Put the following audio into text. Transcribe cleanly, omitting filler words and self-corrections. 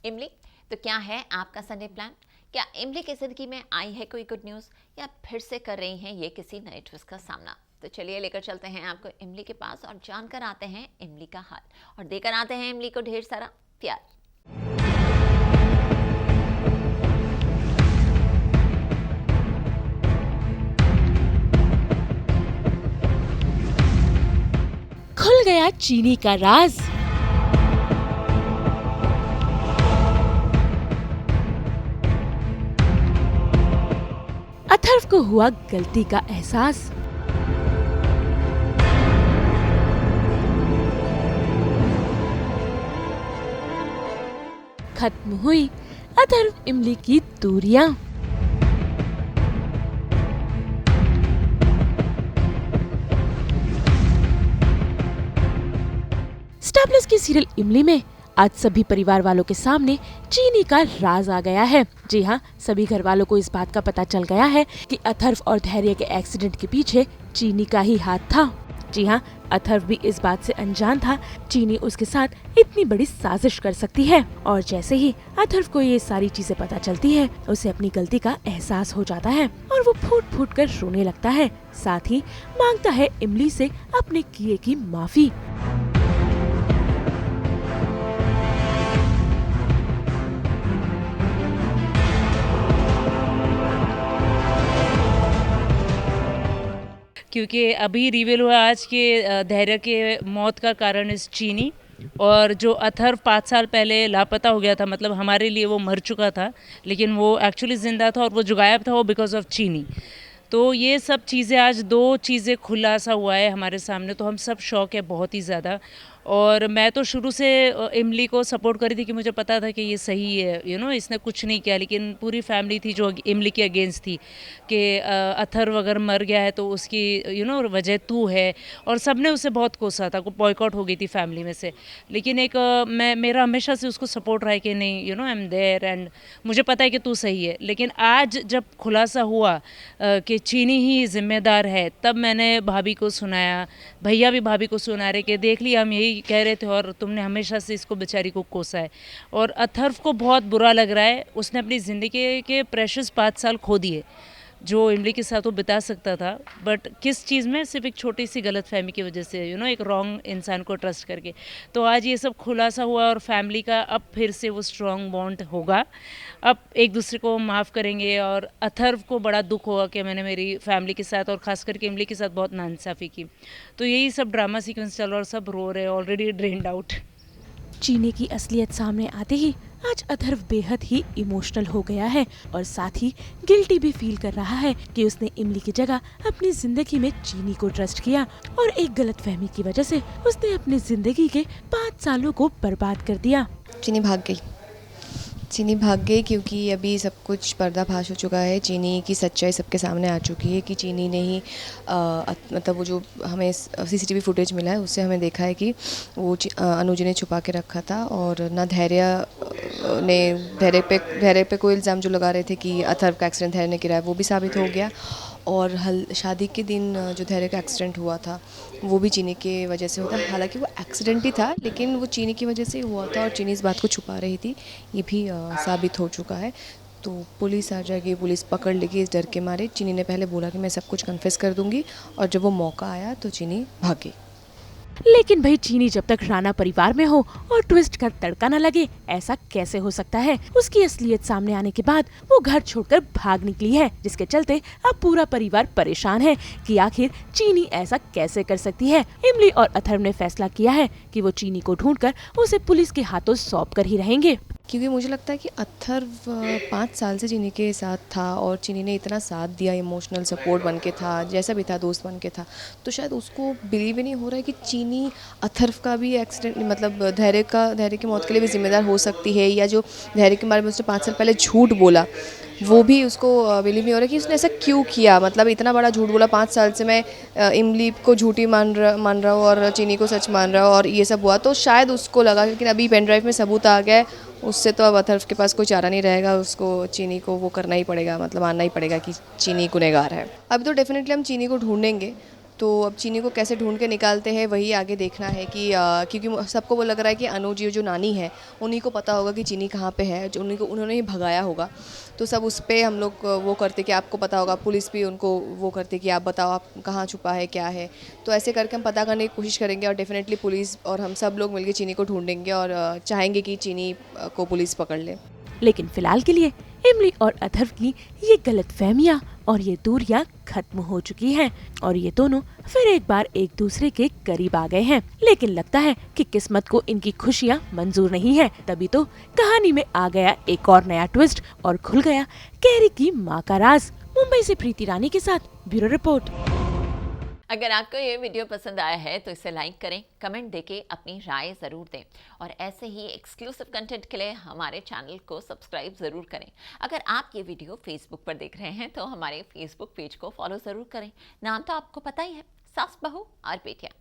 इमली, तो क्या है आपका संडे प्लान? क्या इमली की जिंदगी में आई है कोई गुड न्यूज़ या फिर से कर रही हैं ये किसी नए ट्विस्ट का सामना? तो चलिए लेकर चलते हैं आपको इमली के पास और जानकर आते हैं इमली का हाल और देकर आते हैं इमली को ढेर सारा प्यार। खुल गया चीनी का राज। अथर्व को हुआ गलती का एहसास। खत्म हुई अथर्व इमली की दूरियां। स्टार प्लस की सीरियल इमली में आज सभी परिवार वालों के सामने चीनी का राज आ गया है। जी हाँ, सभी घर वालों को इस बात का पता चल गया है कि अथर्व और धैर्य के एक्सीडेंट के पीछे चीनी का ही हाथ था। जी हाँ, अथर्व भी इस बात से अनजान था चीनी उसके साथ इतनी बड़ी साजिश कर सकती है। और जैसे ही अथर्व को ये सारी चीजें पता चलती है, उसे अपनी गलती का एहसास हो जाता है और वो फूट फूट कर रोने लगता है। साथ ही मांगता है इमली से अपने किए की माफी। क्योंकि अभी रिवील हुआ आज के धैर्य के मौत का कारण इस चीनी, और जो अथर्व 5 साल पहले लापता हो गया था, मतलब हमारे लिए वो मर चुका था लेकिन वो एक्चुअली ज़िंदा था और वो जो गायब था वो बिकॉज ऑफ चीनी। तो ये सब चीज़ें आज 2 चीज़ें खुलासा हुआ है हमारे सामने, तो हम सब शौक है बहुत ही ज़्यादा। और मैं तो शुरू से इमली को सपोर्ट करी थी कि मुझे पता था कि ये सही है, इसने कुछ नहीं किया, लेकिन पूरी फैमिली थी जो इमली के अगेंस्ट थी कि अथर्व अगर मर गया है तो उसकी वजह तू है, और सब ने उसे बहुत कोसा था, बॉयकॉट हो गई थी फैमिली में से। लेकिन एक मेरा हमेशा से उसको सपोर्ट रहा है कि नहीं, आई एम देयर एंड मुझे पता है कि तू सही है। लेकिन आज जब खुलासा हुआ कि चीनी ही जिम्मेदार है, तब मैंने भाभी को सुनाया, भैया भी भाभी को सुना रहे कि देख लिया हम यही कह रहे थे और तुमने हमेशा से इसको बेचारी को कोसा है। और अथर्व को बहुत बुरा लग रहा है, उसने अपनी ज़िंदगी के प्रेशियस 5 साल खो दिए जो इमली के साथ वो बिता सकता था। बट किस चीज़ में? सिर्फ एक छोटी सी गलत फहमी की वजह से, एक रॉन्ग इंसान को ट्रस्ट करके। तो आज ये सब खुलासा हुआ और फैमिली का अब फिर से वो स्ट्रॉन्ग बॉन्ड होगा, अब एक दूसरे को माफ़ करेंगे। और अथर्व को बड़ा दुख होगा कि मैंने मेरी फैमिली के साथ और ख़ास करके इमली के साथ बहुत नाइंसाफ़ी की। तो यही सब ड्रामा सीक्वेंस चल रहा है और सब रो रहे हैं, ऑलरेडी ड्रेन्ड आउट। चीनी की असलियत सामने आते ही आज अथर्व बेहद ही इमोशनल हो गया है और साथ ही गिल्टी भी फील कर रहा है कि उसने इमली की जगह अपनी जिंदगी में चीनी को ट्रस्ट किया और एक गलतफहमी की वजह से उसने अपनी जिंदगी के 5 सालों को बर्बाद कर दिया। चीनी भाग गई क्योंकि अभी सब कुछ पर्दाफाश हो चुका है। चीनी की सच्चाई सबके सामने आ चुकी है कि चीनी ने ही मतलब वो जो हमें सीसीटीवी फुटेज मिला है उससे हमें देखा है कि वो अनुज ने छुपा के रखा था। और ना धैर्य पे कोई इल्ज़ाम जो लगा रहे थे कि अथर्व का एक्सीडेंट धैर्य ने किया है, वो भी साबित हो गया। और शादी के दिन जो धैर्य का एक्सीडेंट हुआ था वो भी चीनी की वजह से हुआ था। हालांकि वो एक्सीडेंट ही था लेकिन वो चीनी की वजह से हुआ था और चीनी इस बात को छुपा रही थी, ये भी साबित हो चुका है। तो पुलिस आ जाएगी, पुलिस पकड़ लेगी इस डर के मारे। चीनी ने पहले बोला कि मैं सब कुछ कन्फेस कर दूंगी और जब वो मौका आया तो चीनी भागी। लेकिन भाई चीनी जब तक राणा परिवार में हो और ट्विस्ट का तड़का न लगे, ऐसा कैसे हो सकता है? उसकी असलियत सामने आने के बाद वो घर छोड़कर भाग निकली है, जिसके चलते अब पूरा परिवार परेशान है कि आखिर चीनी ऐसा कैसे कर सकती है। इमली और अथर्व ने फैसला किया है कि वो चीनी को ढूंढकर उसे पुलिस के हाथों सौंप कर ही रहेंगे, क्योंकि मुझे लगता है कि अथर्व 5 साल से चीनी के साथ था और चीनी ने इतना साथ दिया, इमोशनल सपोर्ट बन के था, जैसा भी था दोस्त बन के था। तो शायद उसको बिलीव ही नहीं हो रहा है कि चीनी अथर्व का भी एक्सीडेंट, मतलब धैर्य की मौत के लिए भी जिम्मेदार हो सकती है, या जो धैर्य के बारे में उसने 5 साल पहले झूठ बोला वो भी उसको बिलीव नहीं हो रहा कि उसने ऐसा क्यों किया। मतलब इतना बड़ा झूठ बोला, 5 साल से मैं इमली को झूठी मान रहा हूँ और चीनी को सच मान रहा हूँ और ये सब हुआ। तो शायद उसको लगा, लेकिन अभी पेन ड्राइव में सबूत आ गया है, उससे तो अब अथर्व के पास कोई चारा नहीं रहेगा, उसको चीनी को वो करना ही पड़ेगा, मतलब मानना ही पड़ेगा कि चीनी गुनहगार है। अभी तो डेफिनेटली हम चीनी को ढूंढेंगे तो अब चीनी को कैसे ढूंढ के निकालते हैं वही आगे देखना है कि क्योंकि सबको वो लग रहा है कि अनुज जो नानी है उन्हीं को पता होगा कि चीनी कहाँ पे है, जो उन्होंने ही भगाया होगा। तो सब उस पर हम लोग वो करते कि आपको पता होगा, पुलिस भी उनको वो करते कि आप बताओ आप कहाँ छुपा है क्या है। तो ऐसे करके हम पता करने की कोशिश करेंगे और डेफिनेटली पुलिस और हम सब लोग मिलकर चीनी को ढूंढेंगे और चाहेंगे कि चीनी को पुलिस पकड़ ले। लेकिन फिलहाल के लिए इमली और अथर्व की ये गलतफहमियां और ये दूरियां खत्म हो चुकी हैं और ये दोनों फिर एक बार एक दूसरे के करीब आ गए हैं। लेकिन लगता है कि किस्मत को इनकी खुशियां मंजूर नहीं है, तभी तो कहानी में आ गया एक और नया ट्विस्ट और खुल गया कैरी की मां का राज। मुंबई से प्रीति रानी के साथ ब्यूरो रिपोर्ट। अगर आपको ये वीडियो पसंद आया है तो इसे लाइक करें, कमेंट देके अपनी राय ज़रूर दें और ऐसे ही एक्सक्लूसिव कंटेंट के लिए हमारे चैनल को सब्सक्राइब ज़रूर करें। अगर आप ये वीडियो फेसबुक पर देख रहे हैं तो हमारे फेसबुक पेज को फॉलो ज़रूर करें। नाम तो आपको पता ही है, सास बहू और बेटियाँ।